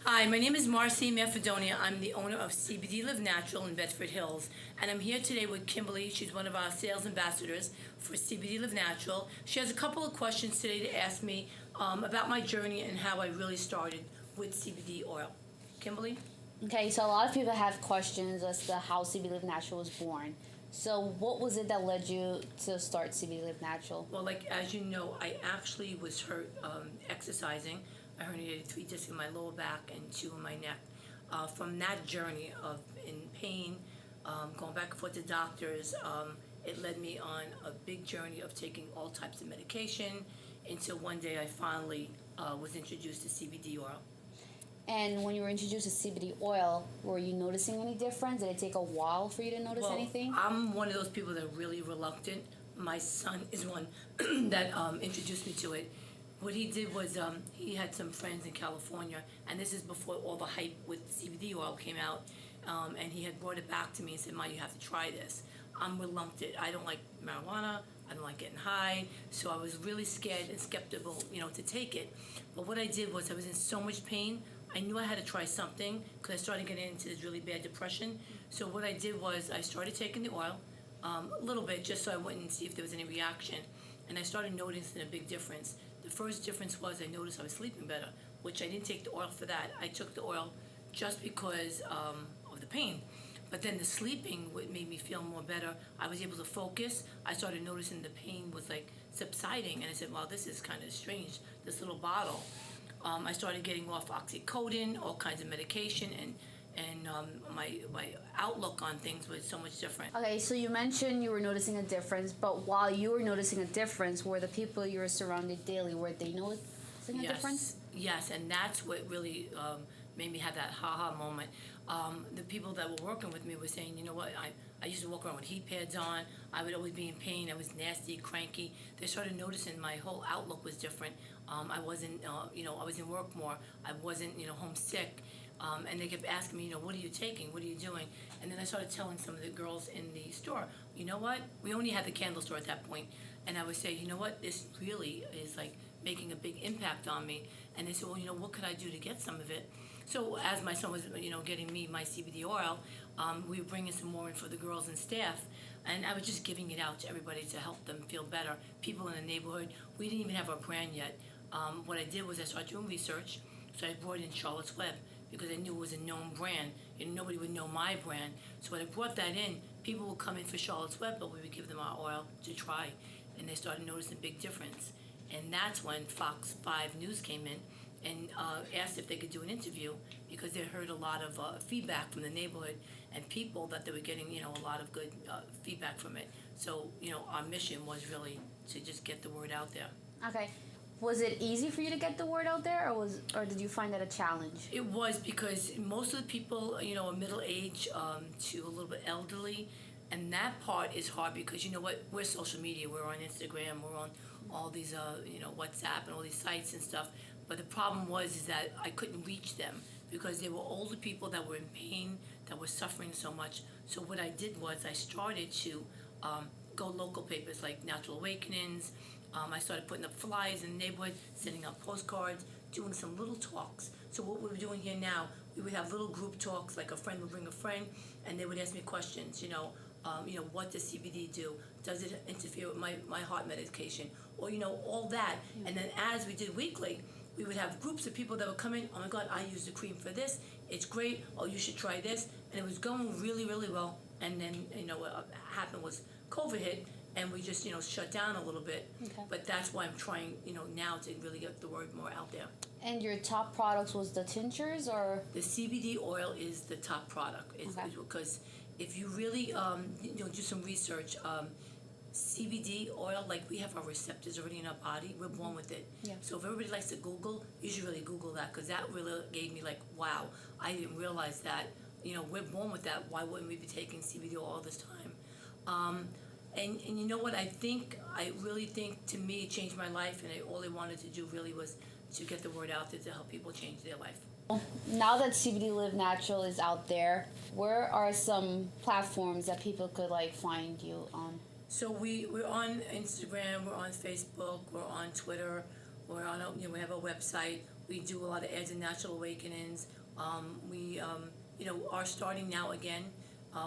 Hi, my name is Marcie Macedonia. I'm the owner of CBD Live Natural in Bedford Hills, and I'm here today with Kimberly. She's one of our sales ambassadors for CBD Live Natural. She has a couple of questions today to ask me about my journey and how I really started with CBD oil. Kimberly? Okay, so a lot of people have questions as to how CBD Live Natural was born. So what was it that led you to start CBD Live Natural? Well, as you know, I actually was hurt exercising. I herniated 3 discs in my lower back and 2 in my neck. From that journey of in pain, going back and forth to doctors, it led me on a big journey of taking all types of medication until one day I finally was introduced to CBD oil. And when you were introduced to CBD oil, were you noticing any difference? Did it take a while for you to notice anything? I'm one of those people that are really reluctant. My son is one that introduced me to it. What he did was he had some friends in California, and this is before all the hype with CBD oil came out, and he had brought it back to me and said, "Ma, you have to try this." I'm reluctant. I don't like marijuana. I don't like getting high, so I was really scared and skeptical, to take it. But what I did was I was in so much pain. I knew I had to try something because I started getting into this really bad depression. So what I did was I started taking the oil a little bit just so I wouldn't see if there was any reaction. And I started noticing a big difference. The first difference was I noticed I was sleeping better, which I didn't take the oil for that. I took the oil just because of the pain. But then the sleeping made me feel more better. I was able to focus. I started noticing the pain was subsiding. And I said, wow, this is kind of strange, this little bottle. I started getting off oxycodone, all kinds of medication, and my outlook on things was so much different. Okay, so you mentioned you were noticing a difference, but while you were noticing a difference, were the people you were surrounded daily, were they noticing a difference? Yes, and that's what really made me have that ha-ha moment. The people that were working with me were saying, you know what, I used to walk around with heat pads on. I would always be in pain. I was nasty, cranky. They started noticing my whole outlook was different. I wasn't, I was in work more. I wasn't, homesick. And they kept asking me, what are you taking? What are you doing? And then I started telling some of the girls in the store, you know what? We only had the candle store at that point. And I would say, you know what? This really is making a big impact on me. And they said, well, what could I do to get some of it? So as my son was, getting me my CBD oil, we were bringing some more in for the girls and staff. And I was just giving it out to everybody to help them feel better. People in the neighborhood, we didn't even have our brand yet. What I did was I started doing research. So I brought in Charlotte's Web because I knew it was a known brand. Nobody would know my brand. So when I brought that in, people would come in for Charlotte's Web, but we would give them our oil to try. And they started noticing a big difference. And that's when Fox 5 News came in and asked if they could do an interview because they heard a lot of feedback from the neighborhood and people that they were getting, a lot of good feedback from it. So, our mission was really to just get the word out there. Okay. Was it easy for you to get the word out there, or did you find that a challenge? It was because most of the people, are middle age to a little bit elderly, and that part is hard because we're social media. We're on Instagram. We're on all these, WhatsApp and all these sites and stuff. But the problem is that I couldn't reach them because they were older people that were in pain, that were suffering so much. So what I did was I started to go local papers like Natural Awakenings. I started putting up flyers in the neighborhood, sending out postcards, doing some little talks. So what we were doing here now, we would have little group talks, like a friend would bring a friend, and they would ask me questions, what does CBD do? Does it interfere with my heart medication? Or, all that. And then as we did weekly, we would have groups of people that would come in, oh my God, I use the cream for this, it's great, oh, you should try this. And it was going really, really well. And then, what happened was COVID hit, and we just, shut down a little bit. Okay. But that's why I'm trying, now to really get the word more out there. And your top products was the tinctures, or? The CBD oil is the top product. Okay. Because if you really, do some research, CBD oil, we have our receptors already in our body. We're born with it. Yeah. So if everybody likes to Google, you should really Google that because that really gave me wow, I didn't realize that. We're born with that. Why wouldn't we be taking CBD oil all this time? And you know what? I really think, to me, it changed my life, and all I wanted to do really was to get the word out there to help people change their life. Now that CBD Live Natural is out there, where are some platforms that people could find you on? So we're on Instagram, we're on Facebook, we're on Twitter, we're on we have a website. We do a lot of ads in Natural Awakenings. We are starting now again.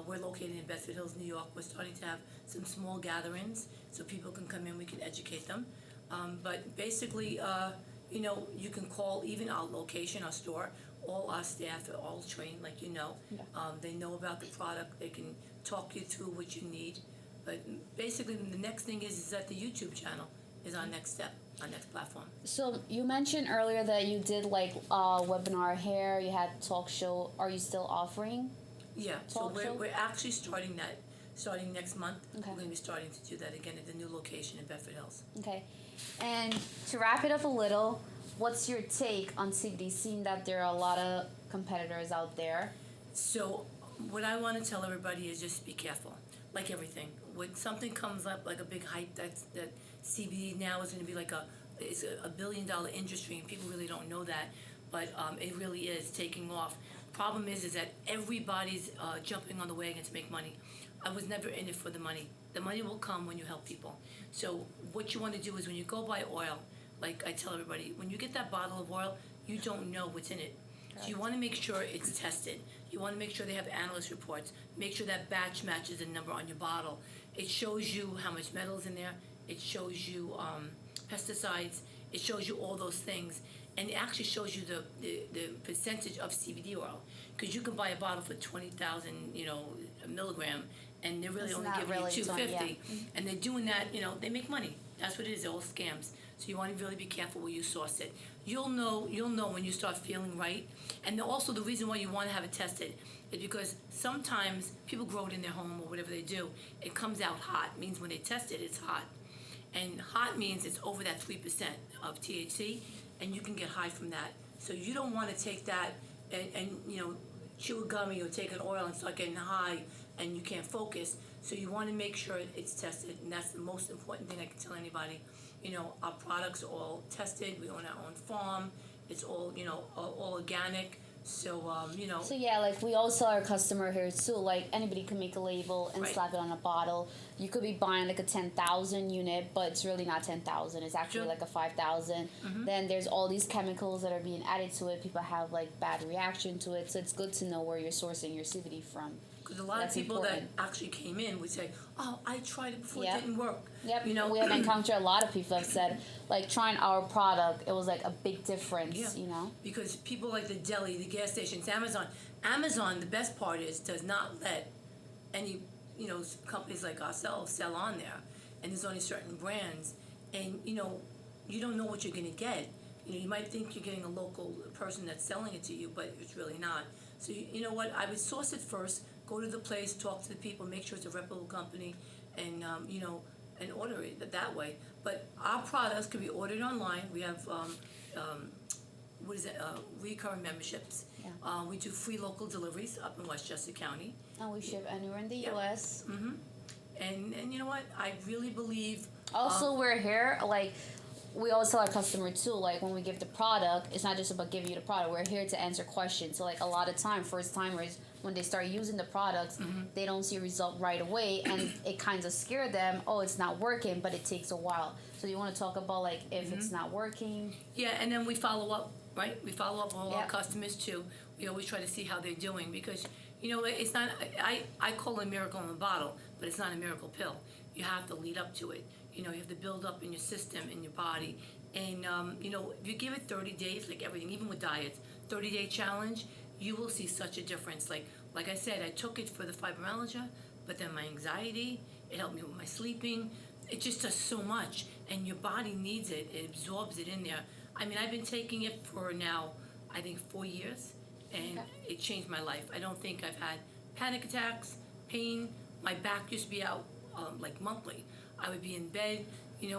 We're located in Bedford Hills, New York. We're starting to have some small gatherings so people can come in. We can educate them. But basically, you can call even our location, our store. All our staff are all trained, like Yeah. They know about the product. They can talk you through what you need. But basically, the next thing is that the YouTube channel is our next step, our next platform. So you mentioned earlier that you did like webinar hair. You had talk show. Are you still offering? Yeah, so Talk show? we're actually starting that. Starting next month, Okay. we're going to be starting to do that again at the new location in Bedford Hills. Okay. And to wrap it up a little, what's your take on CBD? Seeing that there are a lot of competitors out there. So what I want to tell everybody is just be careful, like everything. When something comes up like a big hype that CBD now is going to be like it's a $1 billion industry, and people really don't know that, but it really is taking off. Problem is that everybody's jumping on the wagon to make money. I was never in it for the money. The money will come when you help people. So what you want to do is when you go buy oil, like I tell everybody, when you get that bottle of oil, you don't know what's in it. So you want to make sure it's tested. You want to make sure they have analyst reports. Make sure that batch matches the number on your bottle. It shows you how much metal's in there. It shows you pesticides. It shows you all those things. And it actually shows you the percentage of CBD oil. Because you can buy a bottle for 20,000, milligram, and they're really It's only not giving really you 250. yeah. And they're doing that, they make money. That's what it is, they're all scams. So you want to really be careful where you source it. You'll know when you start feeling right. And also the reason why you want to have it tested is because sometimes people grow it in their home or whatever they do. It comes out hot. It means when they test it, it's hot. And hot means it's over that 3% of THC, and you can get high from that. So you don't want to take that and chew a gummy or take an oil and start getting high and you can't focus. So you want to make sure it's tested, and that's the most important thing I can tell anybody. Our products are all tested. We own our own farm. It's all, all organic. So, So yeah, like we also are a customer here too. Like anybody can make a label and Right. slap it on a bottle. You could be buying like a 10,000 unit, but it's really not 10,000. It's actually Sure. like a 5,000. Then there's all these chemicals that are being added to it. People have like bad reaction to it. So it's good to know where you're sourcing your CBD from. because a lot That's of people important. that actually came in would say, "Oh, I tried it before, Yep. it didn't work." Yep. You know, We have encountered a lot of people that said like trying our product, it was like a big difference. Yeah. Because people like the deli, the gas stations, Amazon, the best part is does not let any companies like ourselves sell on there, and there's only certain brands, and you don't know what you're gonna get. You might think you're getting a local person that's selling it to you, but it's really not. So you know what? I would source it first. Go to the place, talk to the people, make sure it's a reputable company, and and order it that way. But our products can be ordered online. We have recurring memberships. Yeah. We do free local deliveries up in Westchester County. And we ship anywhere in the Yeah. U.S. And you know what? I really believe. Also, we're here, like, we always tell our customer, too, like, when we give the product, it's not just about giving you the product. We're here to answer questions. So, like, a lot of time, first-timers, when they start using the products, they don't see a result right away, and it kind of scares them, oh, it's not working, but it takes a while. So you want to talk about, like, if it's not working? Yeah, and then we follow up, right? We follow up all our Yep. customers, too. We always try to see how they're doing because, it's not, I call it a miracle in a bottle, but it's not a miracle pill. You have to lead up to it. You have to build up in your system, in your body. And, if you give it 30 days, like everything, even with diets, 30-day challenge, you will see such a difference. Like I said, I took it for the fibromyalgia, but then my anxiety, it helped me with my sleeping. It just does so much, and your body needs it. It absorbs it in there. I mean, I've been taking it for now, I think 4 years, and it changed my life. I don't think I've had panic attacks, pain. My back used to be out like monthly. I would be in bed,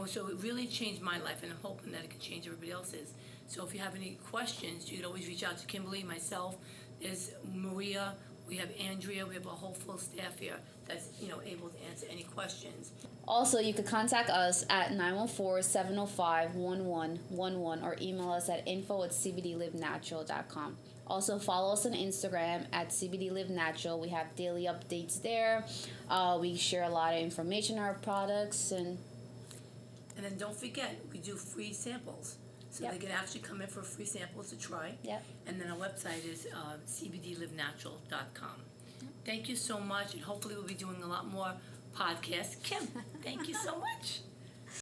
so it really changed my life, and I'm hoping that it can change everybody else's. So if you have any questions, you can always reach out to Kimberly, myself. There's Maria, we have Andrea, we have a whole full staff here that's, able to answer any questions. Also, you could contact us at 914-705-1111 or email us at info@cbdlivenatural.com. Also, follow us on Instagram at cbdlivenatural. We have daily updates there. We share a lot of information on our products. And then don't forget, we do free samples. So Yep. they can actually come in for free samples to try. Yep. And then our website is cbdlivenatural.com. Thank you so much, and hopefully we'll be doing a lot more podcasts. Kim, thank you so much.